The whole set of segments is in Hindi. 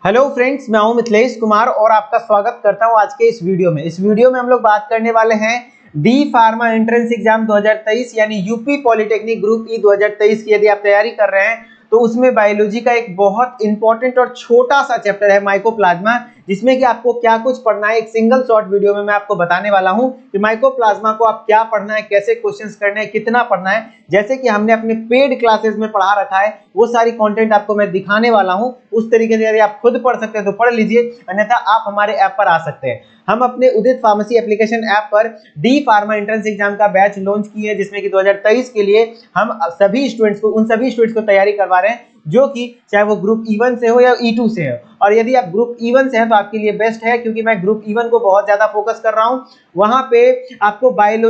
हेलो फ्रेंड्स, मैं हूं मिथिलेश कुमार और आपका स्वागत करता हूं आज के इस वीडियो में। इस वीडियो में हम लोग बात करने वाले हैं डी फार्मा एंट्रेंस एग्जाम 2023 यानी यूपी पॉलिटेक्निक ग्रुप ई 2023 की यदि आप तैयारी कर रहे हैं तो उसमें बायोलॉजी का एक बहुत इंपॉर्टेंट और छोटा सा चैप्टर है माइकोप्लाज्मा, जिसमें कि आपको क्या कुछ पढ़ना है। एक सिंगल शॉर्ट वीडियो में मैं आपको बताने वाला हूं कि माइकोप्लाज्मा को आप क्या पढ़ना है, कैसे क्वेश्चंस करने हैं, कितना पढ़ना है। जैसे कि हमने अपने पेड क्लासेस में पढ़ा रखा है वो सारी कंटेंट आपको मैं दिखाने वाला हूं। उस तरीके से यदि आप खुद पढ़ सकते हैं तो पढ़ लीजिए, अन्यथा आप हमारे ऐप पर आ सकते हैं। हम अपने उदित फार्मेसी एप्लीकेशन ऐप पर डी फार्मा एंट्रेंस एग्जाम का बैच लॉन्च किए, जिसमें कि 2023 के लिए हम सभी स्टूडेंट्स को, उन सभी स्टूडेंट्स को तैयारी करवा रहे हैं जो कि चाहे वो ग्रुप E1 से हो या E2 से हो। और यदि आप ग्रुप E1 से हैं तो आपके लिए बेस्ट है, क्योंकि मैं ग्रुप E1 को बहुत ज्यादा फोकस कर रहा हूं। वहां पे आपको बायो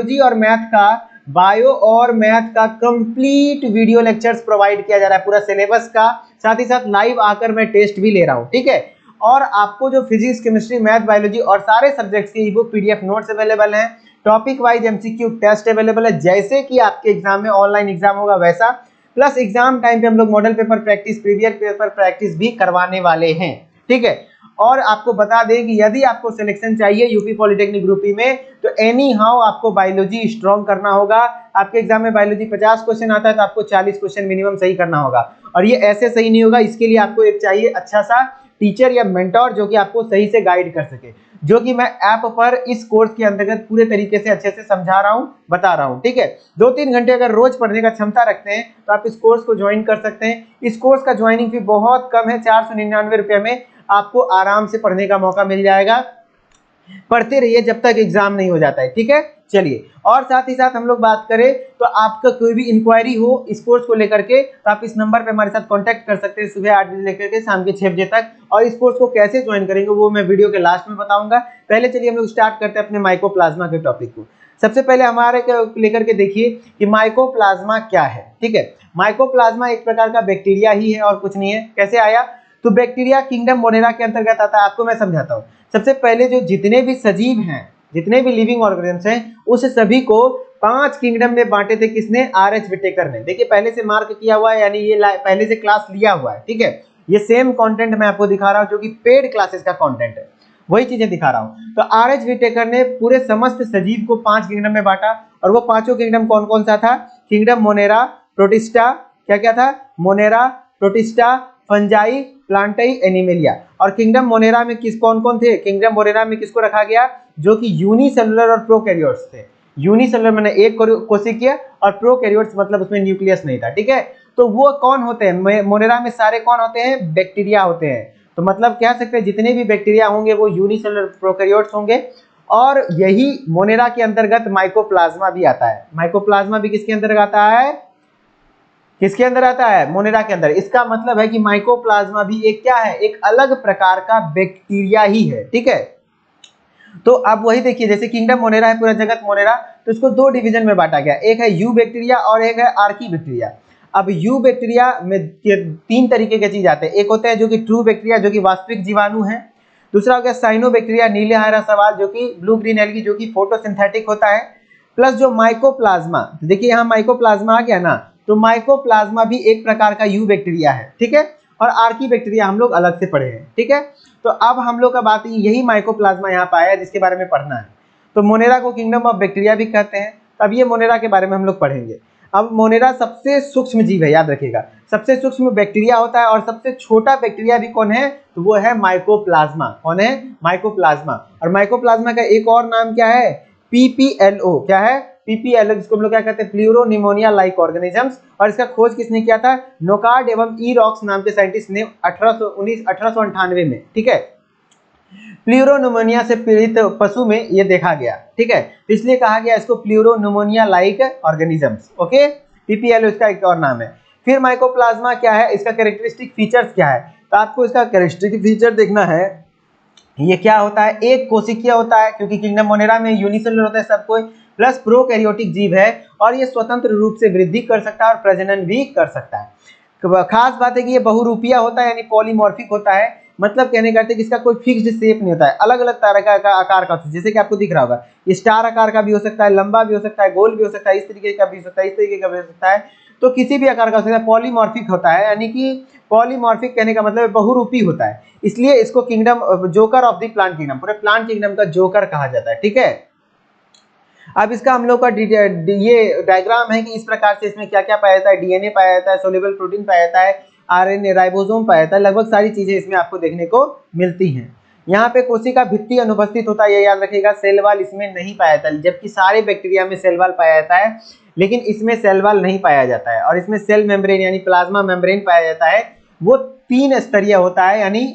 और मैथ का कंप्लीट वीडियो लेक्चर्स प्रोवाइड किया जा रहा है, पूरा सिलेबस का। साथ ही साथ लाइव आकर मैं टेस्ट भी ले रहा हूं, ठीक है। और आपको जो फिजिक्स, केमिस्ट्री, मैथ, बायोलॉजी और सारे सब्जेक्ट्स के ई-बुक, पीडीएफ नोट्स अवेलेबल हैं। Topic wise MCQ test available है, जैसे कि आपके एग्जाम में ऑनलाइन एग्जाम होगा वैसा। प्लस एग्जाम टाइम पे हम लोग model paper practice, previous paper practice भी करवाने वाले हैं, ठीक है। और आपको बता दें कि यदि आपको सिलेक्शन चाहिए यूपी पॉलिटेक्निक ग्रुप ई में तो एनी हाउ आपको बायोलॉजी स्ट्रॉन्ग करना होगा। आपके एग्जाम में बायोलॉजी 50 क्वेश्चन आता है तो आपको 40 क्वेश्चन मिनिमम सही करना होगा। और ये ऐसे सही नहीं होगा, इसके लिए आपको एक चाहिए अच्छा सा टीचर या मेंटोर जो कि आपको सही से गाइड कर सके, जो कि मैं ऐप पर इस कोर्स के अंतर्गत पूरे तरीके से अच्छे से समझा रहा हूं, बता रहा हूं, ठीक है। 2-3 घंटे अगर रोज पढ़ने का क्षमता रखते हैं तो आप इस कोर्स को ज्वाइन कर सकते हैं। इस कोर्स का ज्वाइनिंग फी बहुत कम है, 499 रुपये में आपको आराम से पढ़ने का मौका मिल जाएगा। पढ़ते रहिए जब तक एग्जाम नहीं हो जाता है, ठीक है। चलिए, और साथ ही साथ हम लोग बात करें तो आपका कोई भी इंक्वायरी हो इस कोर्स को लेकर के तो आप इस नंबर पे हमारे साथ कांटेक्ट कर सकते हैं, सुबह 8 बजे लेकर के शाम के 6 बजे तक। और इस कोर्स को कैसे ज्वाइन करेंगे वो मैं वीडियो के लास्ट में बताऊंगा। पहले चलिए हम लोग स्टार्ट करते हैं अपने माइकोप्लाज्मा के टॉपिक को। सबसे पहले हमारे लेकर के देखिए कि माइकोप्लाज्मा क्या है, ठीक है। माइकोप्लाज्मा एक प्रकार का बैक्टीरिया ही है और कुछ नहीं है। कैसे आया? तो बैक्टीरिया किंगडम मोनेरा के अंतर्गत आता है। आपको मैं समझाता हूँ। सबसे पहले जो जितने भी सजीव हैं, जितने भी लिविंग ऑर्गेनिम्स हैं, उस सभी को 5 किंगडम में बांटे थे किसने? आर.एच. विटेकर ने। देखिए पहले से मार्क किया हुआ है, यानी ये पहले से क्लास लिया हुआ है, ठीक है। ये सेम कंटेंट मैं आपको दिखा रहा हूं जो कि पेड क्लासेस का कंटेंट है, वही चीजें दिखा रहा हूं। तो आर.एच. विटेकर ने पूरे समस्त सजीव को 5 किंगडम में बांटा। और वो पांचों किंगडम कौन कौन सा था? किंगडम मोनेरा, प्रोटिस्टा, क्या क्या था? Monera, protista, fungi, प्लांटाई, animalia. और किंगडम मोनेरा में किस कौन कौन थे? किंगडम मोनेरा में किसको रखा गया? जो कि यूनिसेलुलर और प्रोकैरियोट्स थे। यूनिसेलुलर मैंने एक कोशिकीय और प्रोकैरियोट्स मतलब उसमें न्यूक्लियस नहीं था, ठीक है। तो वो कौन होते हैं? मोनेरा में सारे कौन होते हैं? बैक्टीरिया होते हैं। तो मतलब कह सकते हैं जितने भी बैक्टीरिया होंगे वो यूनिसेलुलर प्रोकैरियोट्स होंगे। और यही मोनेरा के अंतर्गत माइकोप्लाज्मा भी आता है। माइकोप्लाज्मा भी किसके अंतर्गत आता है? किसके अंदर आता है? मोनेरा के अंदर। इसका मतलब है कि माइकोप्लाज्मा भी एक क्या है? एक अलग प्रकार का बैक्टीरिया ही है, ठीक है। तो अब वही देखिए, जैसे किंगडम मोनेरा है, पूरा जगत मोनेरा, तो इसको 2 डिवीजन में बांटा गया। एक है यू बैक्टीरिया और एक है आर्की बैक्टीरिया। अब यू बैक्टीरिया में 3 तरीके के चीज आते हैं। एक होते हैं जो कि ट्रू बैक्टीरिया, जो कि वास्तविक जीवाणु है। दूसरा हो गया साइनो बैक्टीरिया, नीले हरा सवाल, जो कि ब्लू ग्रीन एल्गी, जो कि फोटोसिंथेटिक होता है। प्लस जो माइकोप्लाज्मा, देखिए यहाँ माइकोप्लाज्मा आ गया ना, तो माइकोप्लाज्मा भी एक प्रकार का यू बैक्टीरिया है, ठीक है। और आर्की बैक्टीरिया हम लोग अलग से पढ़े हैं, ठीक है। तो अब हम लोग का बात यही माइकोप्लाज्मा यहाँ पाया जिसके बारे में पढ़ना है। तो मोनेरा को किंगडम ऑफ बैक्टीरिया भी कहते हैं। अब ये मोनेरा के बारे में हम लोग पढ़ेंगे। अब मोनेरा सबसे सूक्ष्म जीव है, याद रखिएगा। सबसे सूक्ष्म बैक्टीरिया होता है। और सबसे छोटा बैक्टीरिया भी कौन है? तो वो है माइकोप्लाज्मा। कौन है? माइकोप्लाज्मा। और माइकोप्लाज्मा का एक और नाम क्या है? पीपीएलओ। क्या है? पीपीएलओ, जिसको हम लोग क्या कहते हैं? Pleuropneumonia like organisms. और इसका खोज किसने किया था? नोकार्ड एवं ई रॉक्स नाम के साइंटिस्ट ने 1898 में, ठीक है। प्लूरोनिमोनिया से पीड़ित पशु में ये देखा गया, ठीक है। इसलिए कहा गया इसको pleuropneumonia like organisms, okay. PPLO इसका एक और नाम है। फिर माइकोप्लाज्मा क्या है? इसका कैरेक्टरिस्टिक फीचर्स क्या है? तो आपको इसका कैरेक्टरिस्टिक फीचर देखना है। ये क्या होता है? एक कोशिकीय होता है, क्योंकि किंगडम मोनेरा में यूनिसेलुलर होता है सब कोई। प्लस प्रोकैरियोटिक जीव है और ये स्वतंत्र रूप से वृद्धि कर सकता है और प्रजनन भी कर सकता है। खास बात है कि ये बहुरूपिया होता है, यानी पॉलीमॉर्फिक होता है। मतलब कहने का अर्थ है कि इसका कोई फिक्स्ड शेप नहीं होता है, अलग अलग तरह का आकार का होता है। जैसे कि आपको दिख रहा होगा, स्टार आकार का भी हो सकता है, लंबा भी हो सकता है, गोल भी हो सकता है, इस तरीके का भी हो सकता है, इस तरीके का भी हो सकता है। तो किसी भी आकार का हो सकता है। पॉलीमॉर्फिक होता है, यानी कि पॉलीमॉर्फिक कहने का मतलब बहुरूपी होता है, इसलिए इसको kingdom joker of the plant kingdom, पूरे प्लांट किंगडम का जोकर कहा जाता है। ठीक है, अब इसका हम लोग का ये डायग्राम है कि इस प्रकार से इसमें क्या क्या पाया जाता है। डीएनए पाया जाता है, सोल्यूबल प्रोटीन पाया जाता है, आरएनए, राइबोसोम पाया जाता है, लगभग सारी चीजें इसमें आपको देखने को मिलती हैं। यहाँ पे कोशिका भित्ति अनुपस्थित होता है, ये याद रखिएगा। सेल वॉल इसमें नहीं पाया जाता, जबकि सारे बैक्टीरिया में सेल वॉल पाया जाता है, लेकिन इसमें सेल वॉल नहीं पाया जाता है। और इसमें सेल मेम्ब्रेन यानी प्लाज्मा मेम्ब्रेन पाया जाता है, वो 3 स्तरीय होता है, यानी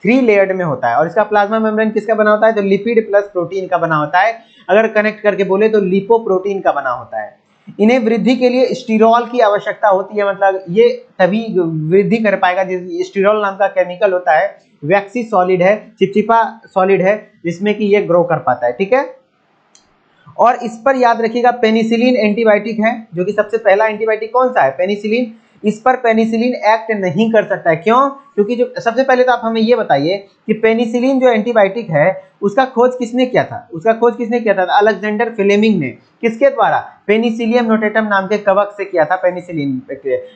3 लेयर्ड में होता है। और इसका प्लाज्मा मेम्ब्रेन किसका बना होता है, तो लिपिड प्लस प्रोटीन का बना होता है। अगर कनेक्ट करके बोले तो लिपोप्रोटीन का बना होता है। इन्हें वृद्धि के लिए स्टीरॉल की आवश्यकता होती है, मतलब ये तभी वृद्धि कर पाएगा। स्टीरॉल नाम का केमिकल होता है, वैक्सी सॉलिड है, चिपचिपा सॉलिड है, जिसमें कि ये ग्रो कर पाता है। ठीक है, और इस पर याद रखिएगा पेनिसिलिन एंटीबायोटिक है, जो कि सबसे पहला एंटीबायोटिक कौन सा है, पेनिसिलिन। इस पर पेनिसिलिन एक्ट नहीं कर सकता है, क्यों? क्योंकि जो सबसे पहले तो आप हमें ये बताइए कि पेनिसिलिन जो एंटीबायोटिक है उसका खोज किसने किया था, उसका खोज किसने किया था? अलेक्जेंडर फ्लेमिंग ने। किसके द्वारा? पेनिसिलियम नोटेटम नाम के कवक से किया था पेनिसिलिन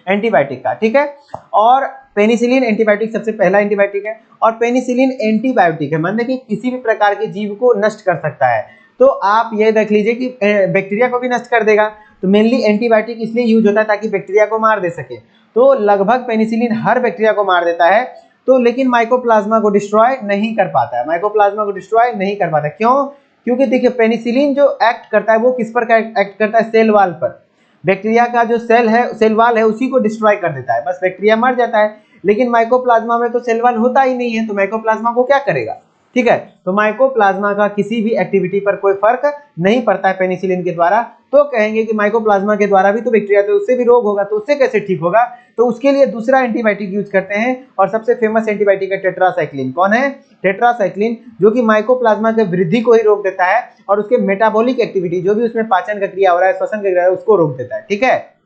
एंटीबायोटिक का। ठीक है, और पेनिसिलिन एंटीबायोटिक सबसे पहला एंटीबायोटिक है, और पेनिसिलिन एंटीबायोटिक है, मतलब कि किसी भी प्रकार के जीव को नष्ट कर सकता है। तो आप ये देख लीजिए कि बैक्टीरिया को भी नष्ट कर देगा। तो मेनली एंटीबायोटिक इसलिए यूज होता है ताकि बैक्टीरिया को मार दे सके। तो लगभग पेनिसिलिन हर बैक्टीरिया को मार देता है, तो लेकिन माइकोप्लाज्मा को डिस्ट्रॉय नहीं कर पाता है, माइकोप्लाज्मा को डिस्ट्रॉय नहीं कर पाता। क्यों? क्योंकि देखिए पेनिसिलिन जो एक्ट करता है वो किस पर एक्ट करता है, सेल वॉल पर। बैक्टीरिया का जो सेल है, सेल वॉल है, उसी को डिस्ट्रॉय कर देता है, बस बैक्टीरिया मर जाता है। लेकिन माइकोप्लाज्मा में तो सेल वॉल होता ही नहीं है, तो माइकोप्लाज्मा को क्या करेगा? ठीक है, तो माइकोप्लाज्मा का किसी भी एक्टिविटी पर कोई फर्क नहीं पड़ता है पेनिसिलिन के द्वारा। तो कहेंगे कि माइकोप्लाज्मा के द्वारा भी तो बैक्टीरिया, तो उससे भी रोग होगा, तो उससे कैसे ठीक होगा? तो उसके लिए दूसरा एंटीबायोटिक यूज करते हैं, और सबसे फेमस एंटीबायोटिक है टेट्रासाइक्लिन। कौन है? टेट्रासाइक्लिन, जो कि माइकोप्लाज्मा के वृद्धि को ही रोक देता है, और उसके मेटाबॉलिक एक्टिविटी, जो भी उसमें पाचन का क्रिया हो रहा है, श्वसन का क्रिया है, उसको रोक देता है। ठीक है,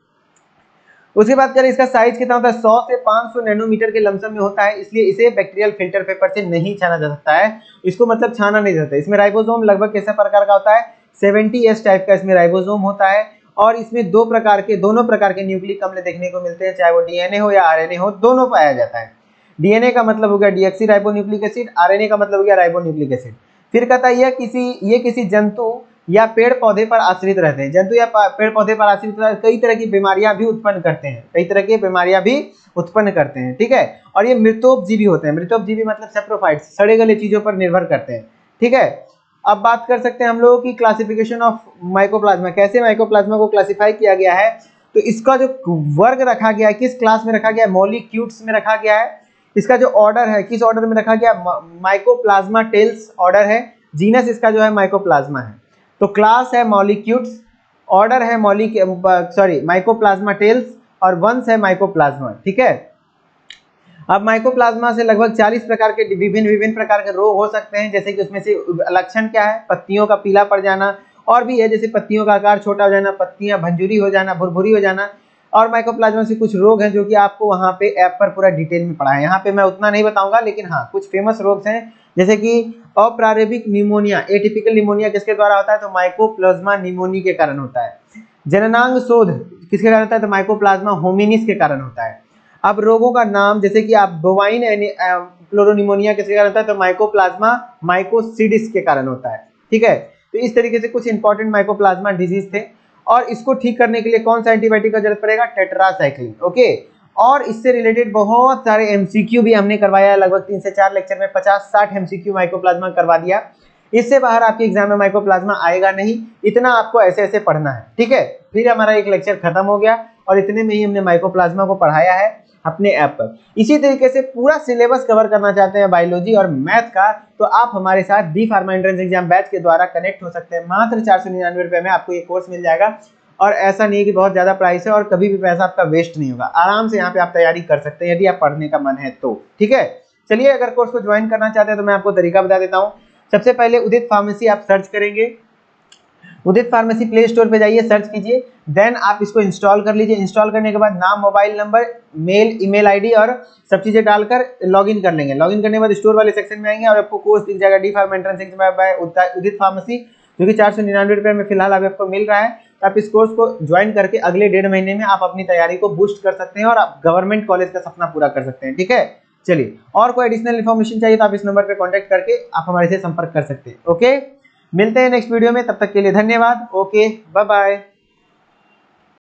उसके बाद करें इसका साइज कितना होता है, 100 से 500 नैनोमीटर के लमसम में होता है, इसलिए इसे बैक्टीरियल फिल्टर पेपर से नहीं छाना जा सकता है। इसको मतलब छाना नहीं जाता। इसमें राइबोसोम लगभग कैसे प्रकार का होता है, 70S टाइप का इसमें राइबोसोम होता है, और इसमें दोनों प्रकार के न्यूक्लिक अम्ल देखने को मिलते हैं, चाहे वो डीएनए हो या आरएनए हो, दोनों पाया जाता है। डीएनए का मतलब हो गया डीऑक्सी राइबोन्यूक्लिक एसिड, आरएनए का मतलब हो गया राइबोन्यूक्लिक एसिड। फिर कहता है ये किसी जंतु या पेड़ पौधे पर आश्रित रहते हैं। जंतु या पेड़ पौधे पर आश्रित कई तरह की बीमारियां भी उत्पन्न करते हैं, कई तरह की बीमारियां भी उत्पन्न करते हैं। ठीक है, और ये मृतोपजीवी होते हैं। मृतोपजीवी मतलब सेप्रोफाइट्स, सड़े गले चीजों पर निर्भर करते हैं। ठीक है, अब बात कर सकते हैं हम लोगों की क्लासिफिकेशन ऑफ माइकोप्लाज्मा, कैसे माइकोप्लाज्मा को क्लासिफाई किया गया है। तो इसका जो वर्ग रखा गया है, किस क्लास में रखा गया है, मॉलिक्यूट्स में रखा गया है। इसका जो ऑर्डर है, किस ऑर्डर में रखा गया, माइकोप्लाज्मा टेल्स ऑर्डर है। जीनस इसका जो है माइकोप्लाज्मा है। तो क्लास है मॉलिक्यूट्स, ऑर्डर है माइकोप्लाज्मा टेल्स, और वंश है माइकोप्लाज्मा। ठीक है, अब माइकोप्लाज्मा से लगभग 40 प्रकार के विभिन्न प्रकार के रोग हो सकते हैं, जैसे कि उसमें से लक्षण क्या है, पत्तियों का पीला पड़ जाना, और भी है, जैसे पत्तियों का आकार छोटा हो जाना, पत्तियां भंजूरी हो जाना, भुरभुरी हो जाना। और माइकोप्लाज्मा से कुछ रोग हैं जो कि आपको वहाँ पे ऐप पर पूरा डिटेल में पढ़ा है, यहाँ पे मैं उतना नहीं बताऊंगा, लेकिन हाँ कुछ फेमस रोग हैं, जैसे कि अप्रारंभिक निमोनिया, एटिपिकल निमोनिया किसके द्वारा होता है, तो माइकोप्लाज्मा निमोनी के कारण होता है। जननांग शोध किसके कारण होता है, तो माइकोप्लाज्मा होमिनिस के कारण होता है। अब रोगों का नाम, जैसे कि आप बोवाइन क्लोरोनिमोनिया किसके कारण होता है, तो माइकोप्लाज्मा माइकोसिडिस के कारण होता है। ठीक है, तो इस तरीके से कुछ इंपॉर्टेंट माइकोप्लाज्मा डिजीज थे, और इसको ठीक करने के लिए कौन सा एंटीबायोटिक का जरूरत पड़ेगा, टेट्रासाइक्लिन। ओके, और इससे रिलेटेड बहुत सारे एमसीक्यू भी हमने करवाया है, लगभग 3 से 4 लेक्चर में 50-60 एमसीक्यू माइकोप्लाज्मा करवा दिया। इससे बाहर आपके एग्जाम में माइकोप्लाज्मा आएगा नहीं, इतना आपको ऐसे ऐसे पढ़ना है। ठीक है, फिर हमारा एक लेक्चर खत्म हो गया, और इतने में ही हमने माइकोप्लाज्मा को पढ़ाया है अपने ऐप पर। इसी तरीके से पूरा सिलेबस कवर करना चाहते हैं बायोलॉजी और मैथ का, तो आप हमारे साथ D pharma entrance exam batch के द्वारा कनेक्ट हो सकते हैं। मात्र 499 रुपये में आपको ये कोर्स मिल जाएगा, और ऐसा नहीं है कि बहुत ज़्यादा प्राइस है, और कभी भी पैसा आपका वेस्ट नहीं होगा। आराम से यहाँ पे आप तैयारी कर सकते हैं यदि आप पढ़ने का मन है तो। ठीक है, चलिए अगर कोर्स को ज्वाइन करना चाहते हैं तो मैं आपको तरीका बता देता हूँ। सबसे पहले उदित फार्मेसी आप सर्च करेंगे, उदित फार्मेसी प्ले स्टोर पे जाइए, सर्च कीजिए, देन आप इसको इंस्टॉल कर लीजिए। इंस्टॉल करने के बाद नाम, mobile number, mail, email ID और सब चीजें डालकर लॉगिन कर लेंगे। लॉगिन करने के बाद स्टोर वाले सेक्शन में आएंगे और आपको कोर्स दिख जाएगा डी फार्मा एंट्रेंस बाय उदित फार्मेसी, जो कि 499 रुपये में फिलहाल अभी आपको मिल रहा है। आप इस कोर्स को ज्वाइन करके अगले 1.5 महीने में आप अपनी तैयारी को बूस्ट कर सकते हैं और आप गवर्नमेंट कॉलेज का सपना पूरा कर सकते हैं। ठीक है, चलिए, और कोई एडिशनल इन्फॉर्मेशन चाहिए तो आप इस नंबर पे कांटेक्ट करके आप हमारे से संपर्क कर सकते हैं। ओके, मिलते हैं नेक्स्ट वीडियो में, तब तक के लिए धन्यवाद। Okay, bye bye.